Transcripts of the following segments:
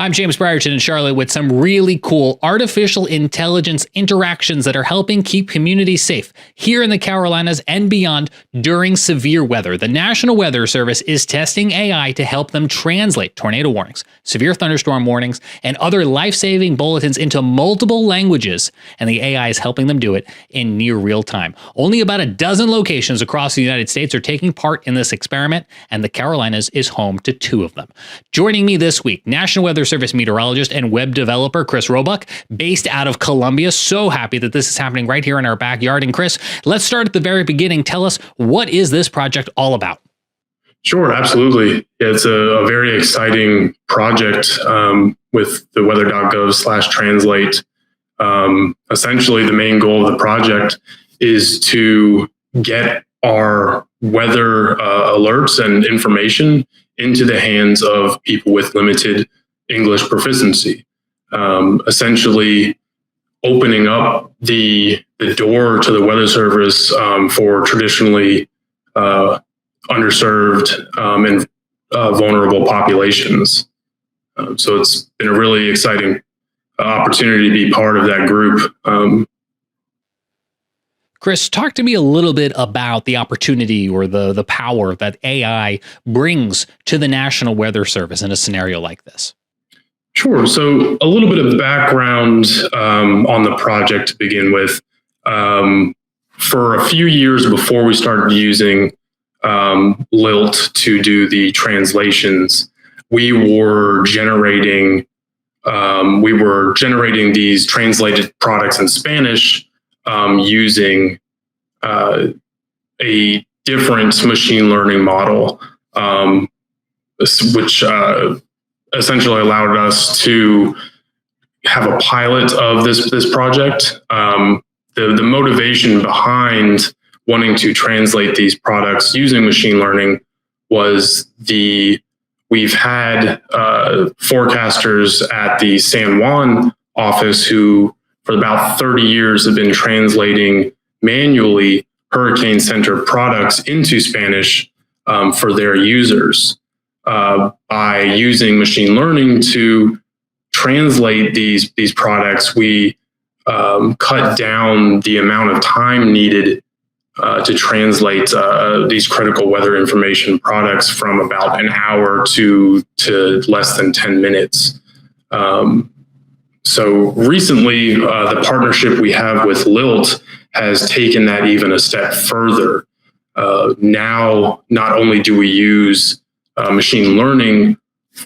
I'm James Brierton in Charlotte with some really cool artificial intelligence interactions that are helping keep communities safe here in the Carolinas and beyond during severe weather. The National Weather Service is testing AI to help them translate tornado warnings, severe thunderstorm warnings, and other life-saving bulletins into multiple languages, and the AI is helping them do it in near real time. Only about a dozen locations across the United States are taking part in this experiment, and the Carolinas is home to 2 of them. Joining me this week, National Weather Service meteorologist and web developer Chris Rohrbach, based out of Columbia. So happy that this is happening right here in our backyard. And Chris, let's start at the very beginning. Tell us, what is this project all about? Sure, absolutely. It's a very exciting project with the weather.gov/translate. Essentially, the main goal of the project is to get our weather alerts and information into the hands of people with limited English proficiency, essentially opening up the door to the Weather Service for traditionally underserved and vulnerable populations. So it's been a really exciting opportunity to be part of that group. Chris, talk to me a little bit about the opportunity or the power that AI brings to the National Weather Service in a scenario like this. Sure. So a little bit of background on the project to begin with. For a few years before we started using Lilt to do the translations, we were generating these translated products in Spanish using a different machine learning model, which essentially allowed us to have a pilot of this project. The motivation behind wanting to translate these products using machine learning was we've had forecasters at the San Juan office who for about 30 years have been translating manually hurricane center products into Spanish for their users. By using machine learning to translate these products, we cut down the amount of time needed to translate these critical weather information products from about an hour to less than 10 minutes. So recently, the partnership we have with Lilt has taken that even a step further. Now, not only do we use machine learning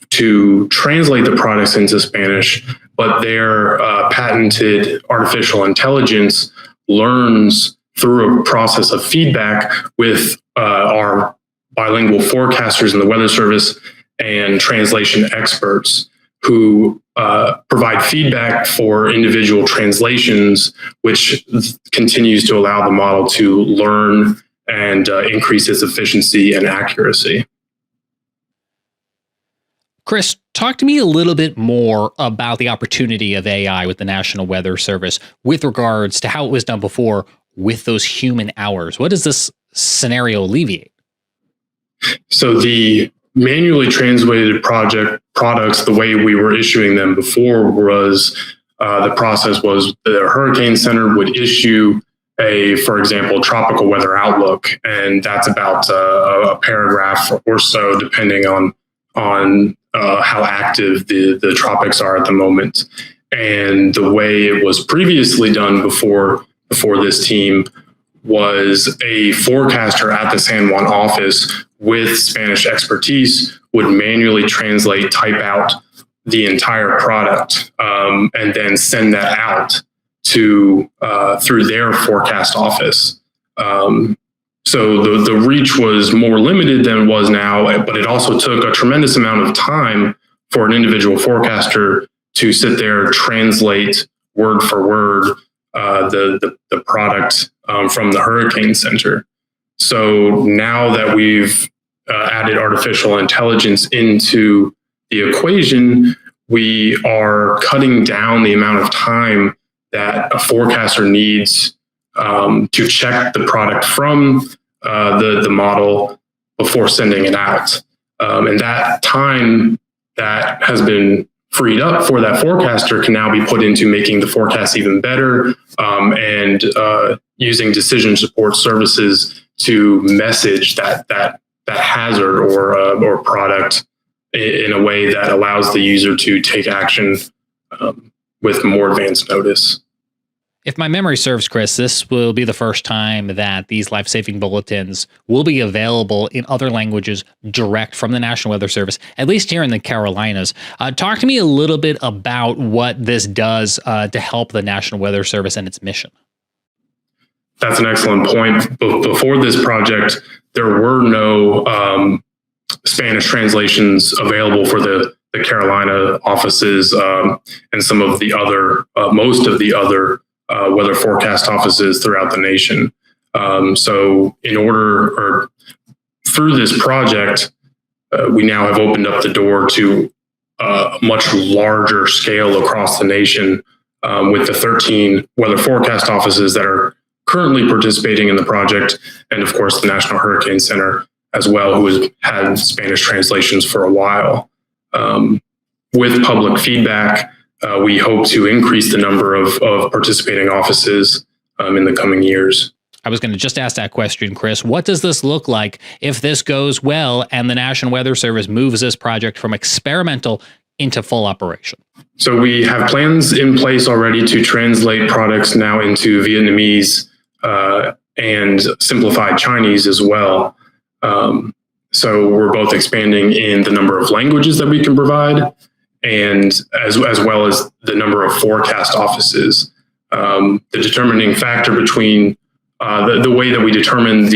to translate the products into Spanish, but their patented artificial intelligence learns through a process of feedback with our bilingual forecasters in the Weather Service and translation experts who provide feedback for individual translations, which continues to allow the model to learn and increase its efficiency and accuracy. Chris, talk to me a little bit more about the opportunity of AI with the National Weather Service with regards to how it was done before with those human hours. What does this scenario alleviate? So the manually translated products, the way we were issuing them before was the process was the Hurricane Center would issue for example, tropical weather outlook, and that's about a paragraph or so, depending on how active the tropics are at the moment. And the way it was previously done before this team was a forecaster at the San Juan office with Spanish expertise would manually translate, type out the entire product, and then send that out to through their forecast office. So the reach was more limited than it was now, but it also took a tremendous amount of time for an individual forecaster to sit there, translate word for word the product from the Hurricane Center. So now that we've added artificial intelligence into the equation, we are cutting down the amount of time that a forecaster needs to check the product from the model before sending it out. And that time that has been freed up for that forecaster can now be put into making the forecast even better, and using decision support services to message that hazard or product in a way that allows the user to take action with more advanced notice. If my memory serves, Chris, this will be the first time that these life-saving bulletins will be available in other languages direct from the National Weather Service, at least here in the Carolinas. Talk to me a little bit about what this does to help the National Weather Service and its mission. That's an excellent point. Before this project, there were no Spanish translations available for the Carolina offices and some of the other, most of the other weather forecast offices throughout the nation. So through this project, we now have opened up the door to a much larger scale across the nation with the 13 weather forecast offices that are currently participating in the project, and of course the National Hurricane Center as well, who has had Spanish translations for a while. With public feedback, we hope to increase the number of participating offices in the coming years. I was going to just ask that question, Chris. What does this look like if this goes well and the National Weather Service moves this project from experimental into full operation? So we have plans in place already to translate products now into Vietnamese and simplified Chinese as well. So we're both expanding in the number of languages that we can provide, and as well as the number of forecast offices. The determining factor between the way that we determine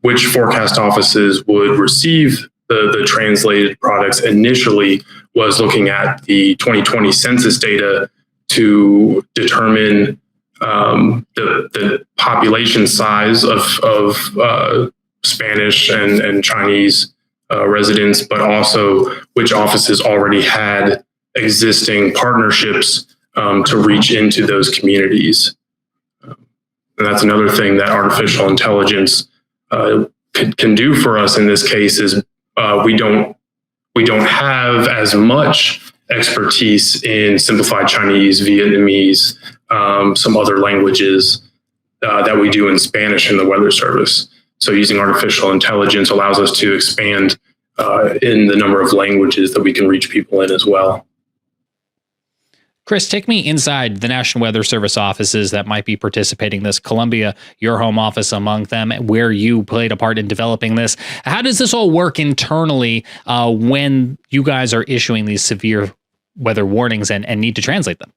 which forecast offices would receive the translated products initially was looking at the 2020 census data to determine the population size of Spanish and Chinese residents, but also which offices already had existing partnerships to reach into those communities. And that's another thing that artificial intelligence can do for us in this case is we don't have as much expertise in simplified Chinese, Vietnamese, some other languages that we do in Spanish in the Weather Service. So using artificial intelligence allows us to expand in the number of languages that we can reach people in as well. Chris, take me inside the National Weather Service offices that might be participating in this. Columbia, your home office among them, where you played a part in developing this. How does this all work internally when you guys are issuing these severe weather warnings and need to translate them?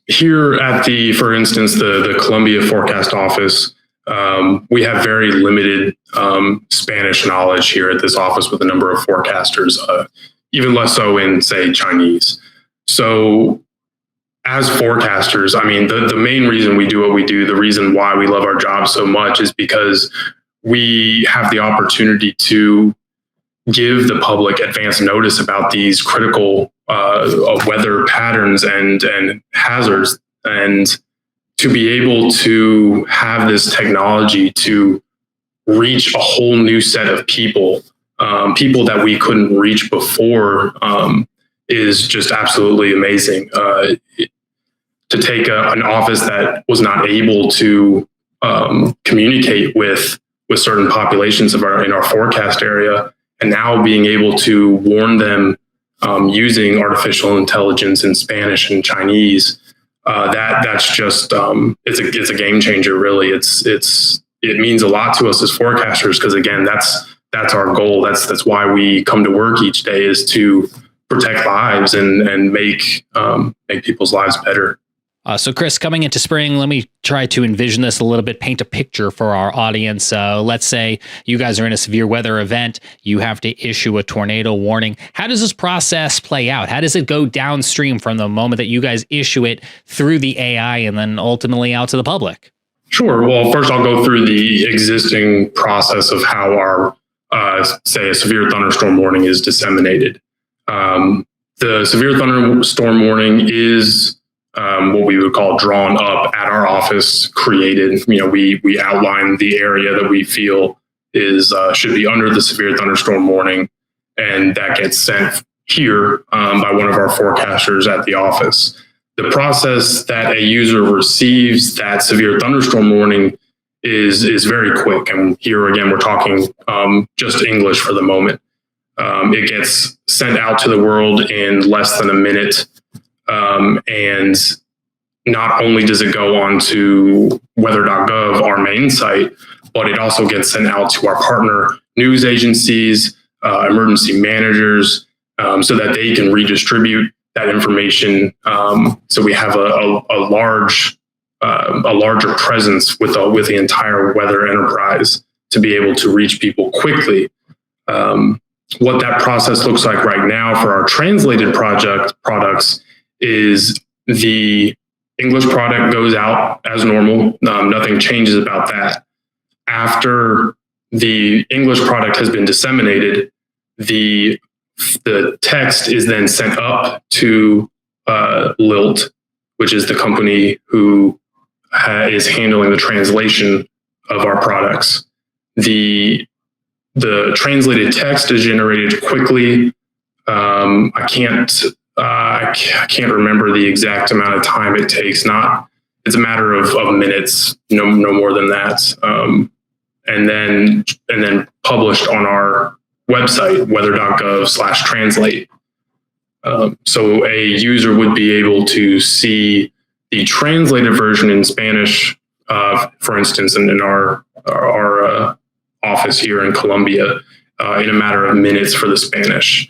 Here at for instance, the Columbia Forecast Office, we have very limited Spanish knowledge here at this office with a number of forecasters, even less so in, say, Chinese. So as forecasters, I mean, the main reason we do what we do, the reason why we love our job so much is because we have the opportunity to give the public advance notice about these critical weather patterns and hazards, and to be able to have this technology to reach a whole new set of people, people that we couldn't reach before, is just absolutely amazing. To take an office that was not able to communicate with certain populations in our forecast area, and now being able to warn them using artificial intelligence in Spanish and Chinese, that's just it's a game changer. Really, it means a lot to us as forecasters because again, that's our goal. That's why we come to work each day, is to protect lives and make people's lives better. So Chris, coming into spring, let me try to envision this a little bit, paint a picture for our audience. Let's say you guys are in a severe weather event. You have to issue a tornado warning. How does this process play out? How does it go downstream from the moment that you guys issue it through the AI and then ultimately out to the public? Sure. Well, first I'll go through the existing process of how our, say, a severe thunderstorm warning is disseminated. The severe thunderstorm warning is what we would call drawn up at our office, created. We outline the area that we feel should be under the severe thunderstorm warning, and that gets sent here by one of our forecasters at the office. The process that a user receives that severe thunderstorm warning is very quick. And here again, we're talking just English for the moment. It gets sent out to the world in less than a minute. And not only does it go on to weather.gov, our main site, but it also gets sent out to our partner news agencies, emergency managers, so that they can redistribute that information. So we have a larger presence with the entire weather enterprise to be able to reach people quickly. What that process looks like right now for our translated products is the English product goes out as normal. Nothing changes about that. After the English product has been disseminated, the text is then sent up to Lilt, which is the company who is handling the translation of our products. The translated text is generated quickly. I can't remember the exact amount of time it takes. It's a matter of minutes, no more than that. And then published on our website, weather.gov/translate. So a user would be able to see the translated version in Spanish, for instance, in our office here in Columbia, in a matter of minutes for the Spanish.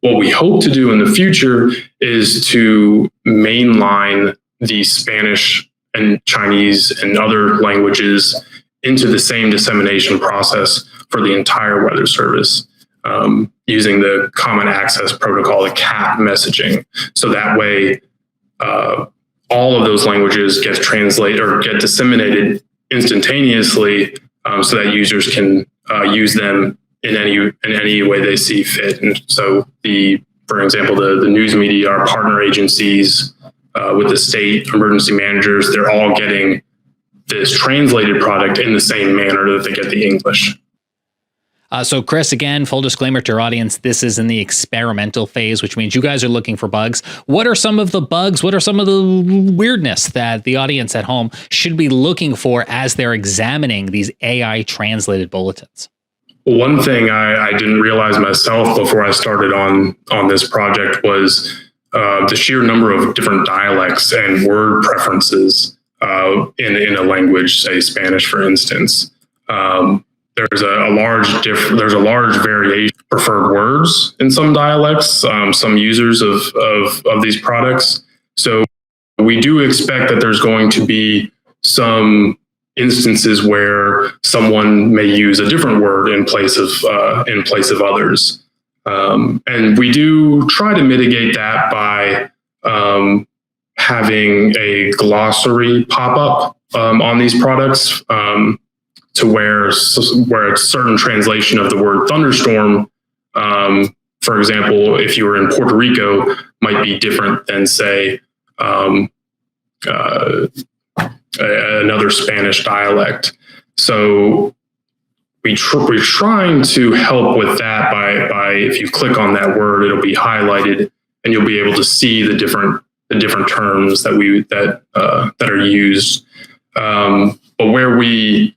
What we hope to do in the future is to mainline the Spanish and Chinese and other languages into the same dissemination process for the entire Weather Service, using the Common Access Protocol, the CAP messaging. So that way, all of those languages get translated or get disseminated instantaneously, so that users can use them in any way they see fit. And so for example, the news media, our partner agencies, with the state emergency managers, they're all getting this translated product in the same manner that they get the English. So Chris, again, full disclaimer to our audience, this is in the experimental phase, which means you guys are looking for bugs. What are some of the bugs? What are some of the weirdness that the audience at home should be looking for as they're examining these AI translated bulletins? One thing I didn't realize myself before I started on this project was the sheer number of different dialects and word preferences in a language, say Spanish, for instance. There's a large variation of preferred words in some dialects, some users of these products. So we do expect that there's going to be some instances where someone may use a different word in place of others. And we do try to mitigate that by having a glossary pop up on these products, to where a certain translation of the word thunderstorm, for example, if you were in Puerto Rico, might be different than, say, another Spanish dialect. So we're trying to help with that by if you click on that word, it'll be highlighted, and you'll be able to see the different terms that are used. But where we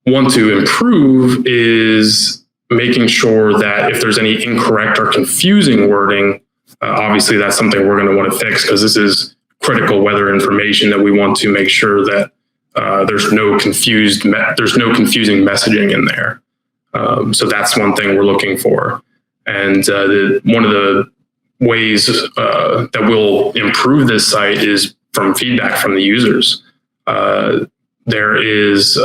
want to improve is making sure that if there's any incorrect or confusing wording, obviously that's something we're going to want to fix, because this is critical weather information that we want to make sure that there's no confusing messaging in there. So that's one thing we're looking for. And one of the ways that we'll improve this site is from feedback from the users. There is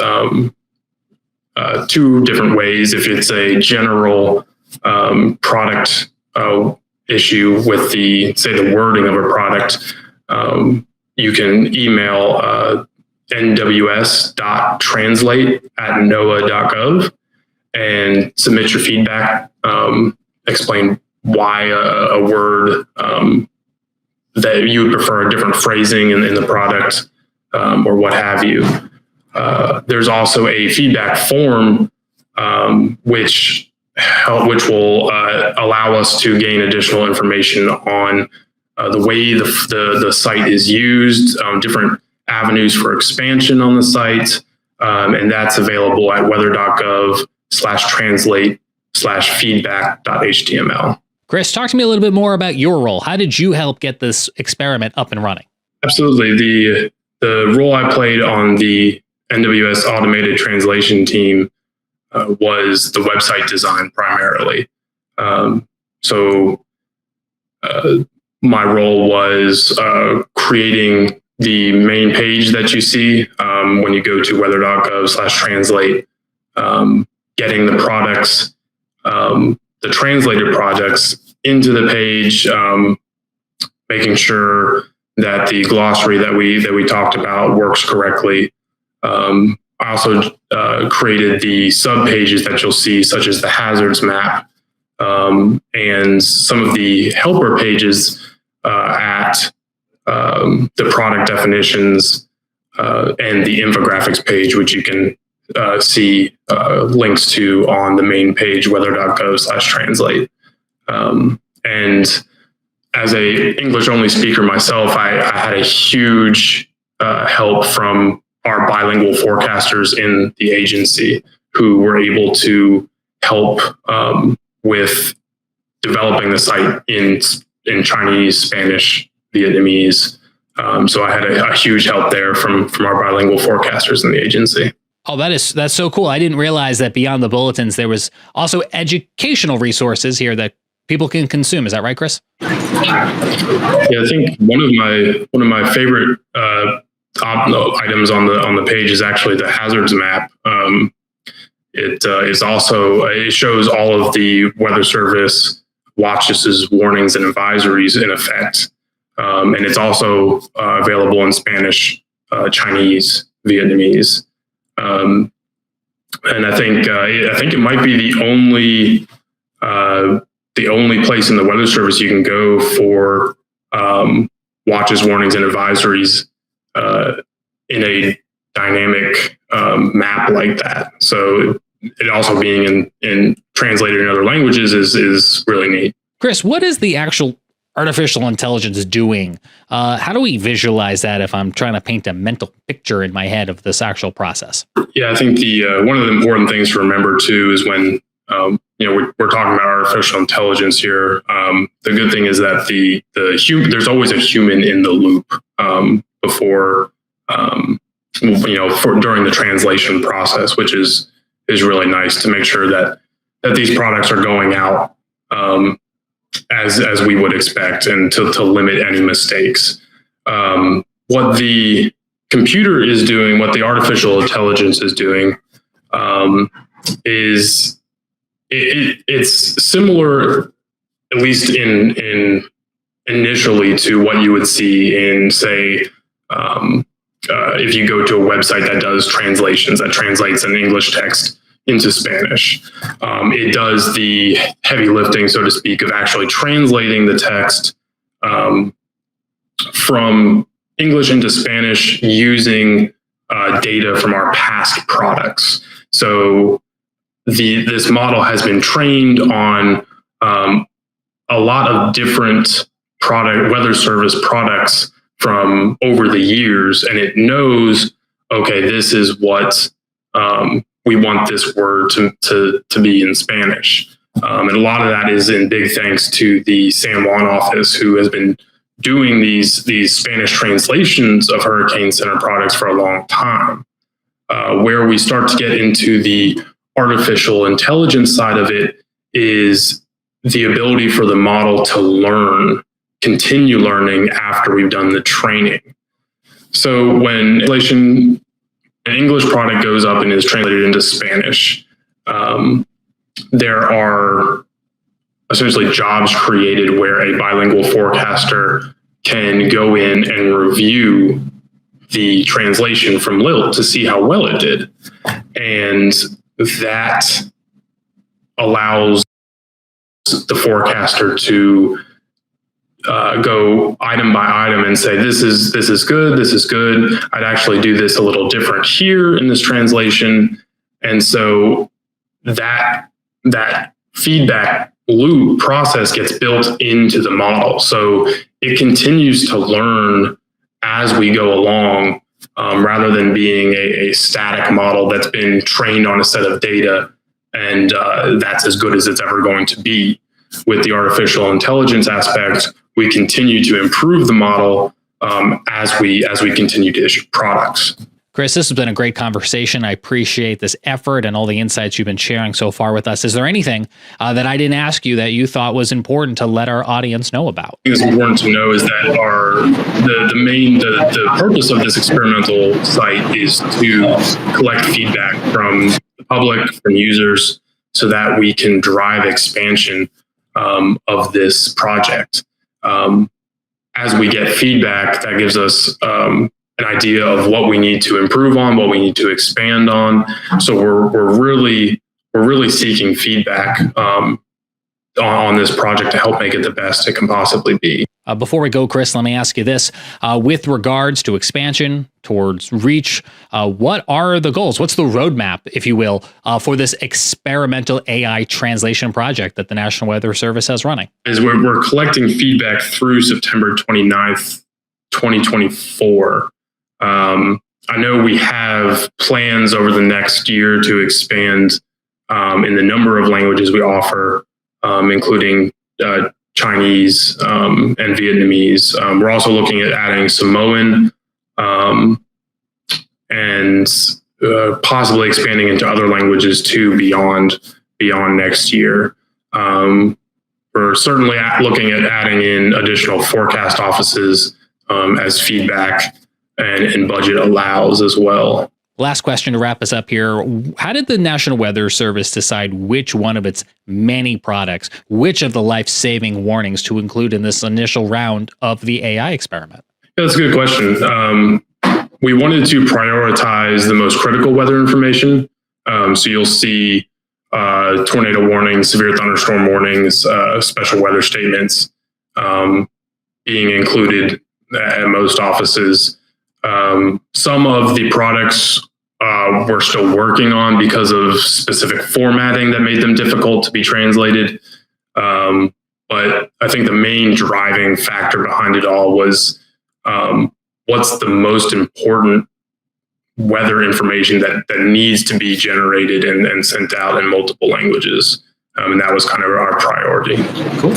two different ways. If it's a general product issue with the wording of a product, you can email nws.translate@noaa.gov and submit your feedback. Explain why a word that you would prefer a different phrasing in the product, or what have you. There's also a feedback form, which which will allow us to gain additional information on the way the site is used, different avenues for expansion on the site, and that's available at weather.gov/translate/feedback.html. Chris, talk to me a little bit more about your role. How did you help get this experiment up and running? Absolutely. The role I played on the NWS automated translation team was the website design primarily. My role was creating the main page that you see when you go to weather.gov/translate, getting the products, the translated projects into the page, making sure that the glossary that we talked about works correctly. I also created the sub pages that you'll see, such as the hazards map, and some of the helper pages at the product definitions and the infographics page, which you can see links to on the main page, weather.gov/translate. And as a English only speaker myself, I had a huge help from our bilingual forecasters in the agency who were able to help with developing the site in Chinese, Spanish, Vietnamese. So I had a huge help there from our bilingual forecasters in the agency. Oh, that's so cool. I didn't realize that beyond the bulletins, there was also educational resources here that people can consume. Is that right, Chris? Yeah, I think one of my favorite items on the page is actually the hazards map. It shows all of the Weather Service watches, warnings, and advisories in effect, and it's also available in Spanish, Chinese, Vietnamese, and I think it might be the only place in the Weather Service you can go for watches, warnings, and advisories in a dynamic map like that. So it also being in translated in other languages is really neat. Chris, what is the actual artificial intelligence doing? How do we visualize that if I'm trying to paint a mental picture in my head of this actual process? Yeah, I think one of the important things to remember too is when we're talking about artificial intelligence here. The good thing is that there's always a human in the loop before during the translation process, which is really nice to make sure that these products are going out as we would expect, and to limit any mistakes. What the computer is doing, what the artificial intelligence is doing, is it's similar, at least in initially, to what you would see in, say, if you go to a website that does translations, that translates an English text into Spanish. It does the heavy lifting, so to speak, of actually translating the text from English into Spanish using data from our past products. So this model has been trained on a lot of different weather service products from over the years, and it knows, okay, this is what we want this word to be in Spanish. And a lot of that is in big thanks to the San Juan office, who has been doing these Spanish translations of Hurricane Center products for a long time. Where we start to get into the artificial intelligence side of it is the ability for the model to continue learning after we've done the training. So when an English product goes up and is translated into Spanish, there are essentially jobs created where a bilingual forecaster can go in and review the translation from Lilt to see how well it did. And that allows the forecaster to go item by item and say, this is good. I'd actually do this a little different here in this translation. And so that feedback loop process gets built into the model. So it continues to learn as we go along, rather than being a static model that's been trained on a set of data and that's as good as it's ever going to be. With the artificial intelligence aspect, we continue to improve the model as we continue to issue products. Chris, this has been a great conversation. I appreciate this effort and all the insights you've been sharing so far with us. Is there anything that I didn't ask you that you thought was important to let our audience know about? I think it's important to know is that the purpose of this experimental site is to collect feedback from the public, from users, so that we can drive expansion of this project. As we get feedback, that gives us an idea of what we need to improve on, what we need to expand on. So we're really seeking feedback on this project to help make it the best it can possibly be. Before we go, Chris, let me ask you this. With regards to expansion towards reach, what are the goals? What's the roadmap, if you will, for this experimental AI translation project that the National Weather Service has running? As we're collecting feedback through September 29th, 2024. I know we have plans over the next year to expand in the number of languages we offer, including Chinese and Vietnamese. We're also looking at adding Samoan and possibly expanding into other languages too beyond next year. We're certainly looking at adding in additional forecast offices as feedback and budget allows as well. Last question to wrap us up here. How did the National Weather Service decide which one of its many products, which of the life-saving warnings to include in this initial round of the AI experiment? Yeah, that's a good question. We wanted to prioritize the most critical weather information. So you'll see tornado warnings, severe thunderstorm warnings, special weather statements being included at most offices. Some of the products we're still working on because of specific formatting that made them difficult to be translated. But I think the main driving factor behind it all was what's the most important weather information that needs to be generated and sent out in multiple languages. And that was kind of our priority. Cool.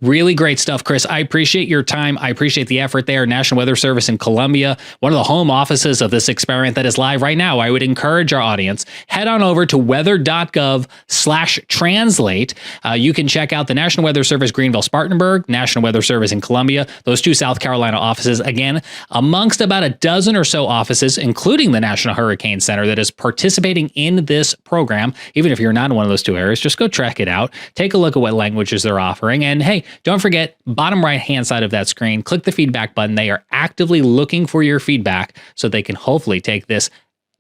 Really great stuff, Chris. I appreciate your time. I appreciate the effort there. National Weather Service in Columbia, one of the home offices of this experiment that is live right now. I would encourage our audience, head on over to weather.gov/translate. You can check out the National Weather Service Greenville-Spartanburg, National Weather Service in Columbia, those two South Carolina offices. Again, amongst about a dozen or so offices, including the National Hurricane Center that is participating in this program. Even if you're not in one of those two areas, just go check it out. Take a look at what languages they're offering. And hey, don't forget, bottom right-hand side of that screen, click the feedback button. They are actively looking for your feedback so they can hopefully take this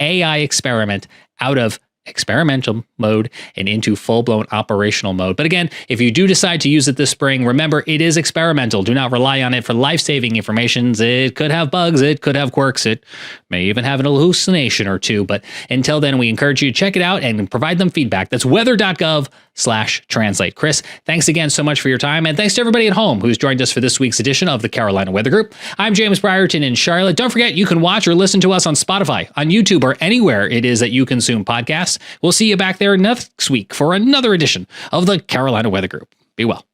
AI experiment out of experimental mode and into full-blown operational mode. But again, if you do decide to use it this spring, remember, it is experimental. Do not rely on it for life-saving information. It could have bugs. It could have quirks. It may even have an hallucination or two. But until then, we encourage you to check it out and provide them feedback. That's weather.gov/translate. Chris, thanks again so much for your time. And thanks to everybody at home who's joined us for this week's edition of the Carolina Weather Group. I'm James Brierton in Charlotte. Don't forget, you can watch or listen to us on Spotify, on YouTube, or anywhere it is that you consume podcasts. We'll see you back there next week for another edition of the Carolina Weather Group. Be well.